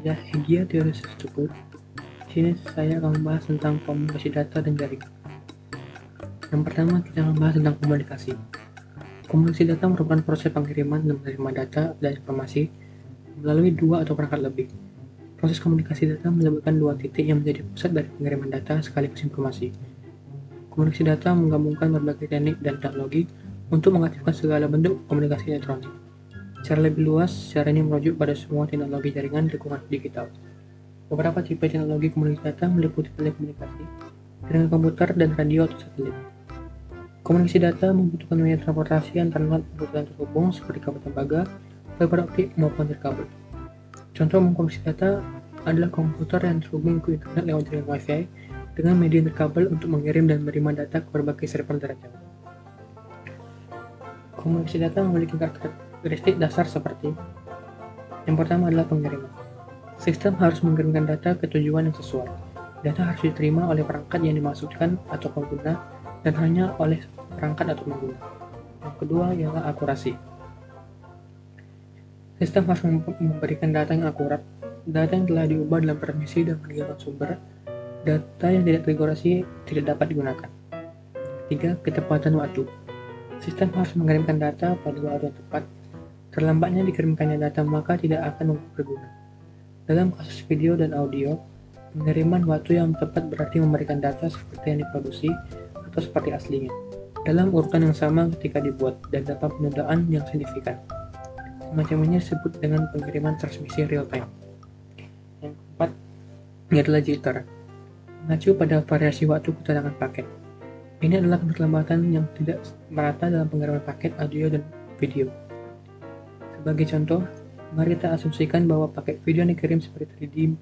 saya Higgia Theoris Tuku. Di sini saya akan membahas tentang komunikasi data dan jaringan. Yang pertama, kita akan membahas tentang komunikasi. Komunikasi data merupakan proses pengiriman dan menerima data dan informasi melalui dua atau perangkat lebih. Proses komunikasi data melibatkan dua titik yang menjadi pusat dari pengiriman data sekaligus informasi. Komunikasi data menggabungkan berbagai teknik dan teknologi untuk mengaktifkan segala bentuk komunikasi elektronik. Secara lebih luas, cara ini merujuk pada semua teknologi jaringan dukungan digital. Beberapa tipe teknologi komunikasi data meliputi telekomunikasi, jaringan komputer, dan radio atau satelit. Komunikasi data membutuhkan media transportasi antara kebutuhan terhubung seperti kabel tembaga, fiber optik, maupun nirkabel. Contoh komunikasi data adalah komputer yang terhubung ke internet lewat jaringan Wi-Fi dengan media nirkabel untuk mengirim dan menerima data ke berbagai server jarak jauh. Komunikasi data memiliki karakteristik dasar seperti: yang pertama adalah pengiriman. Sistem harus mengirimkan data ke tujuan yang sesuai. Data harus diterima oleh perangkat yang dimaksudkan atau pengguna dan hanya oleh perangkat atau pengguna. Yang kedua ialah akurasi. Sistem harus memberikan data yang akurat. Data yang telah diubah dalam transmisi dan meninggalkan sumber. Data yang tidak terakurasi tidak dapat digunakan. 3. Ketepatan waktu. Sistem harus mengirimkan data pada waktu yang tepat. Terlambatnya dikirimkannya data maka tidak akan berguna. Dalam kasus video dan audio, pengiriman waktu yang tepat berarti memberikan data seperti yang diproduksi atau seperti aslinya, dalam urutan yang sama ketika dibuat, dan dapat penundaan yang signifikan. Semacam ini disebut dengan pengiriman transmisi real time. Yang keempat adalah jitter, mengacu pada variasi waktu kedatangan paket. Ini adalah keterlambatan yang tidak merata dalam pengiriman paket audio dan video. Sebagai contoh, mari kita asumsikan bahwa paket video dikirim seperti 3D.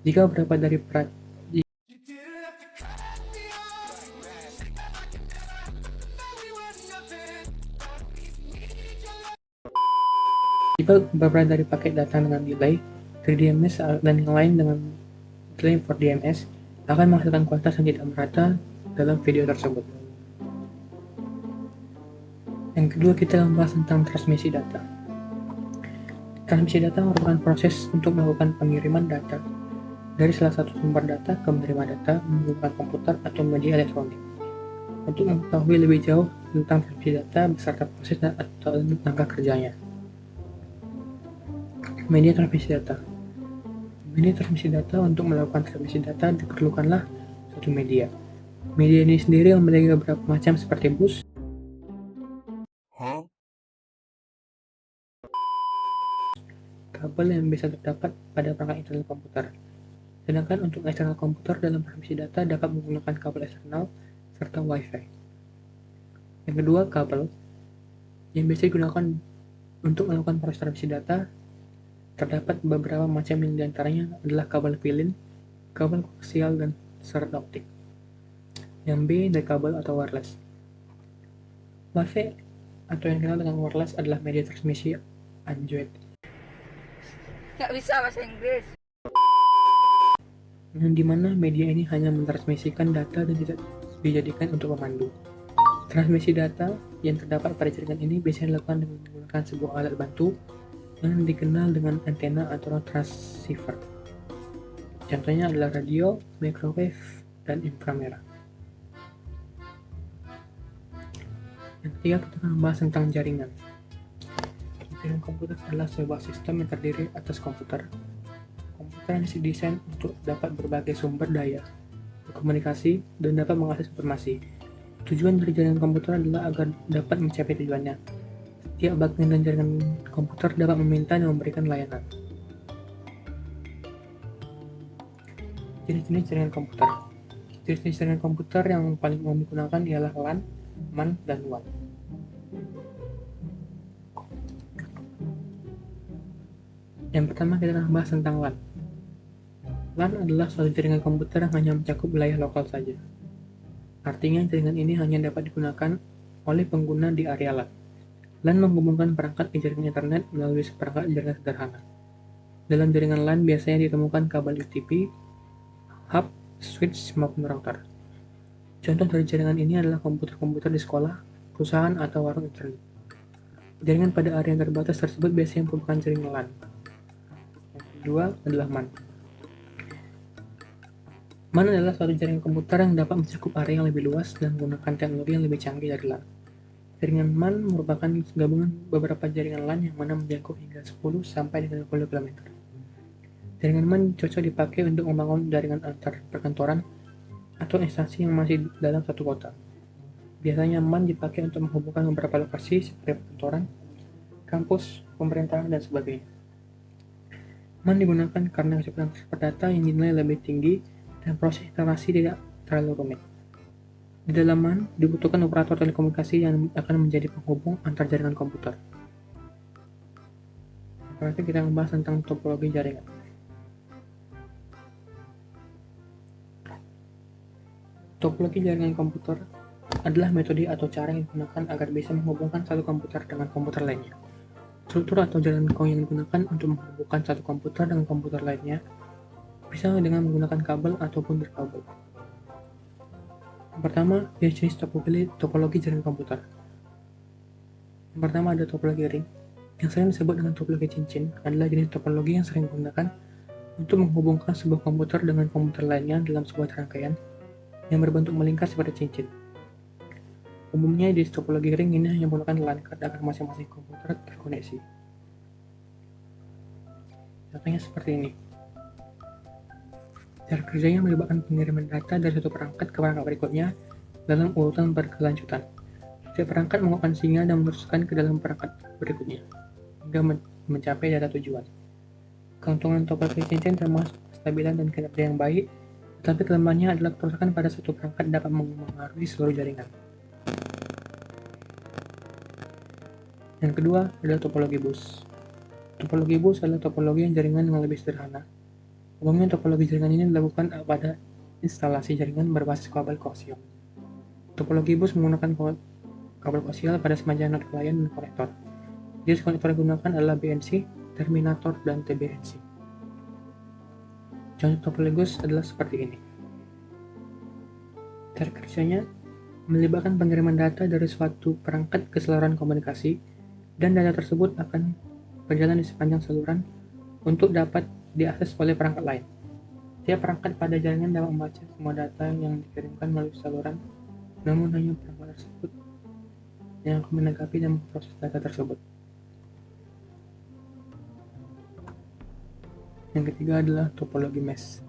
Jika beberapa dari paket datang dengan delay 3DMS dan yang lain dengan delay 4DMS akan menghasilkan kualitas yang tidak merata dalam video tersebut. Yang kedua, kita membahas tentang transmisi data. Transmisi data merupakan proses untuk melakukan pengiriman data dari salah satu sumber data ke penerima data menggunakan komputer atau media elektronik. Untuk mengetahui lebih jauh tentang transmisi data beserta proses atau langkah kerjanya. Media transmisi data. Media transmisi data. Untuk melakukan transmisi data diperlukanlah suatu media. Media ini sendiri memiliki beberapa macam seperti bus, kabel yang bisa terdapat pada perangkat internal komputer. Sedangkan untuk eksternal komputer dalam transmisi data dapat menggunakan kabel eksternal serta Wi-Fi. Yang kedua, kabel yang biasa digunakan untuk melakukan proses transmisi data. Terdapat beberapa macam yang diantaranya adalah kabel pilin, kabel koaksial, dan serta optik. Yang B adalah kabel atau wireless. Wi-Fi atau yang dikenal dengan wireless adalah media transmisi Android. Nggak bisa bahasa Inggris. Yang dimana media ini hanya mentransmisikan data dan tidak dijadikan untuk pemandu. Transmisi data yang terdapat pada jaringan ini biasanya dilakukan dengan menggunakan sebuah alat bantu yang dikenal dengan antena atau transceiver. Contohnya adalah radio, microwave, dan inframerah. Yang ketiga, kita akan membahas tentang jaringan. Jaringan komputer adalah sebuah sistem yang terdiri atas komputer. Komputer yang didesain untuk dapat berbagai sumber daya, berkomunikasi, dan dapat mengakses informasi. Tujuan dari jaringan komputer adalah agar dapat mencapai tujuannya. Setiap bagian dan jaringan komputer dapat meminta dan memberikan layanan. Jenis-jenis jaringan komputer. Jenis-jenis jaringan komputer yang paling umum digunakan ialah LAN, MAN, dan WAN. Yang pertama, kita akan membahas tentang LAN. LAN adalah suatu jaringan komputer yang hanya mencakup wilayah lokal saja. Artinya, jaringan ini hanya dapat digunakan oleh pengguna di area LAN. LAN menghubungkan perangkat ke jaringan internet melalui seperangkat jaringan sederhana. Dalam jaringan LAN biasanya ditemukan kabel UTP, hub, switch, maupun router. Contoh dari jaringan ini adalah komputer-komputer di sekolah, perusahaan, atau warung internet. Jaringan pada area yang terbatas tersebut biasanya merupakan jaringan LAN. Yang kedua adalah MAN. MAN adalah suatu jaringan komputer yang dapat mencakup area yang lebih luas dan menggunakan teknologi yang lebih canggih dari LAN. Jaringan MAN merupakan gabungan beberapa jaringan LAN yang mana menjangkau hingga 10 sampai 30 km. Jaringan MAN cocok dipakai untuk membangun jaringan antar perkantoran atau instansi yang masih dalam satu kota. Biasanya MAN dipakai untuk menghubungkan beberapa lokasi seperti perkantoran, kampus, pemerintahan, dan sebagainya. MAN digunakan karena kecepatan transfer data yang dinilai lebih tinggi dan proses instalasi tidak terlalu rumit. Di dalam MAN dibutuhkan operator telekomunikasi yang akan menjadi penghubung antar jaringan komputer. Berarti kita membahas tentang topologi jaringan. Topologi jaringan komputer adalah metode atau cara yang digunakan agar bisa menghubungkan satu komputer dengan komputer lainnya. Struktur atau jaringan yang digunakan untuk menghubungkan satu komputer dengan komputer lainnya bisa dengan menggunakan kabel ataupun berkabel. Yang pertama, jenis topologi jaringan komputer. Yang pertama ada topologi ring, yang sering disebut dengan topologi cincin, adalah jenis topologi yang sering digunakan untuk menghubungkan sebuah komputer dengan komputer lainnya dalam sebuah rangkaian yang berbentuk melingkar seperti cincin. Umumnya jenis topologi ring ini hanya menggunakan LAN card agar masing-masing komputer terkoneksi. Contohnya seperti ini. Cara kerjanya melibatkan pengiriman data dari satu perangkat ke perangkat berikutnya dalam urutan berkelanjutan. Setiap perangkat menguapkan sinyal dan meneruskan ke dalam perangkat berikutnya hingga mencapai data tujuan. Keuntungan topologi cincin termasuk kestabilan dan kinerja yang baik, tetapi kelemahannya adalah kerusakan pada satu perangkat dapat mempengaruhi seluruh jaringan. Yang kedua adalah topologi bus. Topologi bus adalah topologi jaringan yang lebih sederhana. Umumnya topologi jaringan ini dilakukan pada instalasi jaringan berbasis kabel koaksial. Topologi bus menggunakan kabel koaksial pada semacam not klien dan konektor. Jenis konektor yang digunakan adalah BNC, terminator, dan TBNC. Contoh topologi bus adalah seperti ini. Cara kerjanya melibatkan pengiriman data dari suatu perangkat ke saluran komunikasi, dan data tersebut akan berjalan di sepanjang saluran untuk dapat diakses oleh perangkat lain. Setiap perangkat pada jaringan dapat membaca semua data yang dikirimkan melalui saluran, namun hanya perangkat tersebut yang akan menanggapi dan memproses data tersebut. Yang ketiga adalah topologi mesh.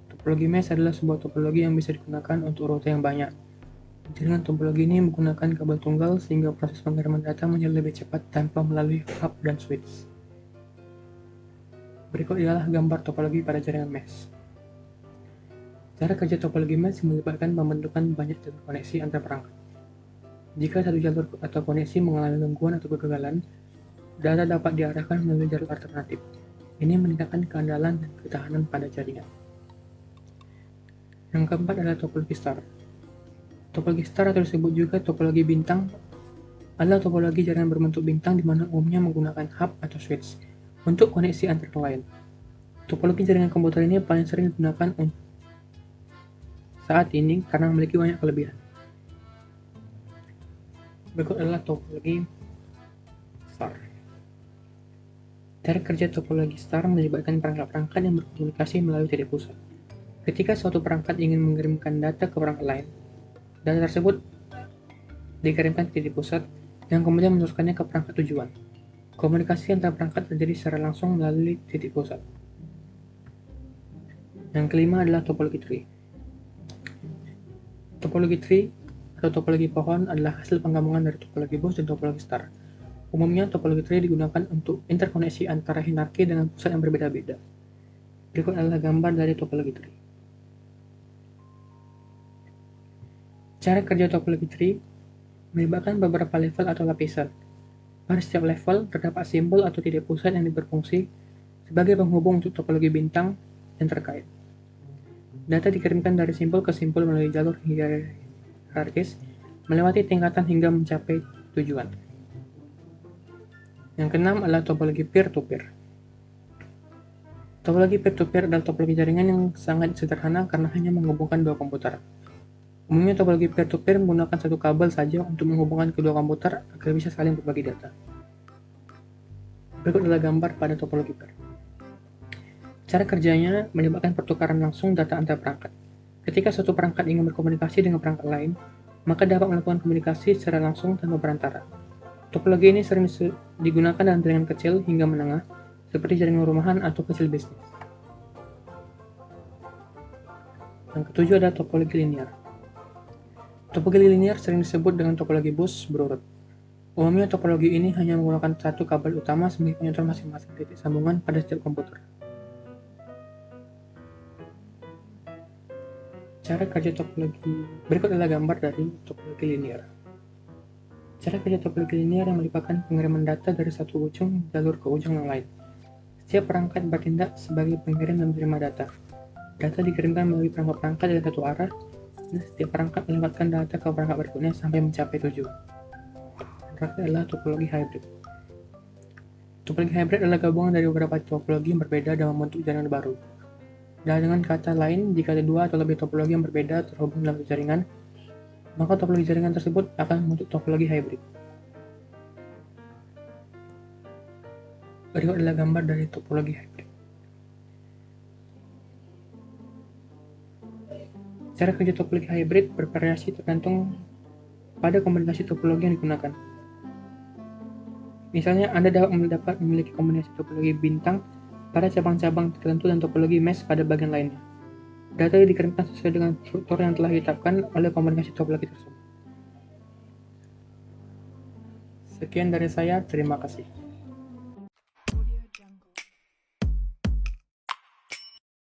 Topologi mesh adalah sebuah topologi yang bisa digunakan untuk rute yang banyak. Jaringan topologi ini menggunakan kabel tunggal sehingga proses pengiriman data menjadi lebih cepat tanpa melalui hub dan switch. Berikut ialah gambar topologi pada jaringan mesh. Cara kerja topologi mesh melibatkan pembentukan banyak jalur koneksi antar perangkat. Jika satu jalur atau koneksi mengalami gangguan atau kegagalan, data dapat diarahkan melalui jalur alternatif. Ini meningkatkan keandalan dan ketahanan pada jaringan. Yang keempat adalah topologi star. Topologi star atau disebut juga topologi bintang adalah topologi jaringan berbentuk bintang di mana umumnya menggunakan hub atau switch untuk koneksi antar klien. Topologi jaringan komputer ini paling sering digunakan saat ini karena memiliki banyak kelebihan. Berikut adalah topologi star. Cara kerja topologi star melibatkan perangkat-perangkat yang berkomunikasi melalui titik pusat. Ketika suatu perangkat ingin mengirimkan data ke perangkat lain, data tersebut dikirimkan ke titik pusat yang kemudian meneruskannya ke perangkat tujuan. Komunikasi antar perangkat terjadi secara langsung melalui titik pusat. Yang kelima adalah topologi tree. Topologi tree atau topologi pohon adalah hasil penggabungan dari topologi bus dan topologi star. Umumnya topologi tree digunakan untuk interkoneksi antara hierarki dengan pusat yang berbeda-beda. Berikut adalah gambar dari topologi tree. Cara kerja topologi tree melibatkan beberapa level atau lapisan. Pada setiap level, terdapat simbol atau titik pusat yang berfungsi sebagai penghubung untuk topologi bintang yang terkait. Data dikirimkan dari simbol ke simbol melalui jalur hierarkis, melewati tingkatan hingga mencapai tujuan. Yang keenam adalah topologi peer-to-peer. Topologi peer-to-peer adalah topologi jaringan yang sangat sederhana karena hanya menghubungkan dua komputer. Umumnya topologi peer-to-peer menggunakan satu kabel saja untuk menghubungkan kedua komputer agar bisa saling berbagi data. Berikut adalah gambar pada topologi peer. Cara kerjanya melibatkan pertukaran langsung data antar perangkat. Ketika suatu perangkat ingin berkomunikasi dengan perangkat lain, maka dapat melakukan komunikasi secara langsung tanpa perantara. Topologi ini sering digunakan dalam jaringan kecil hingga menengah, seperti jaringan rumahan atau kecil bisnis. Yang ketujuh adalah topologi linear. Topologi linear sering disebut dengan topologi bus berurut. Umumnya topologi ini hanya menggunakan satu kabel utama sebagai penyontor masing-masing titik sambungan pada setiap komputer. Cara kerja topologi berikut adalah gambar dari topologi linear. Cara kerja topologi linear yang melibatkan pengiriman data dari satu ujung jalur ke ujung yang lain. Setiap perangkat bertindak sebagai pengirim dan penerima data. Data dikirimkan melalui perangkat-perangkat dari satu arah, dan setiap perangkat melewatkan data ke perangkat berikutnya sampai mencapai tujuan. Terakhir adalah topologi hybrid. Topologi hybrid adalah gabungan dari beberapa topologi yang berbeda dalam membentuk jaringan baru. Dan dengan kata lain, jika ada dua atau lebih topologi yang berbeda terhubung dalam jaringan, maka topologi jaringan tersebut akan membentuk topologi hybrid. Berikut adalah gambar dari topologi hybrid. Cara kerja topologi hybrid bervariasi tergantung pada kombinasi topologi yang digunakan. Misalnya, Anda dapat memiliki kombinasi topologi bintang pada cabang-cabang tertentu dan topologi mesh pada bagian lainnya. Data dikirimkan sesuai dengan struktur yang telah ditetapkan oleh kombinasi topologi tersebut. Sekian dari saya, terima kasih.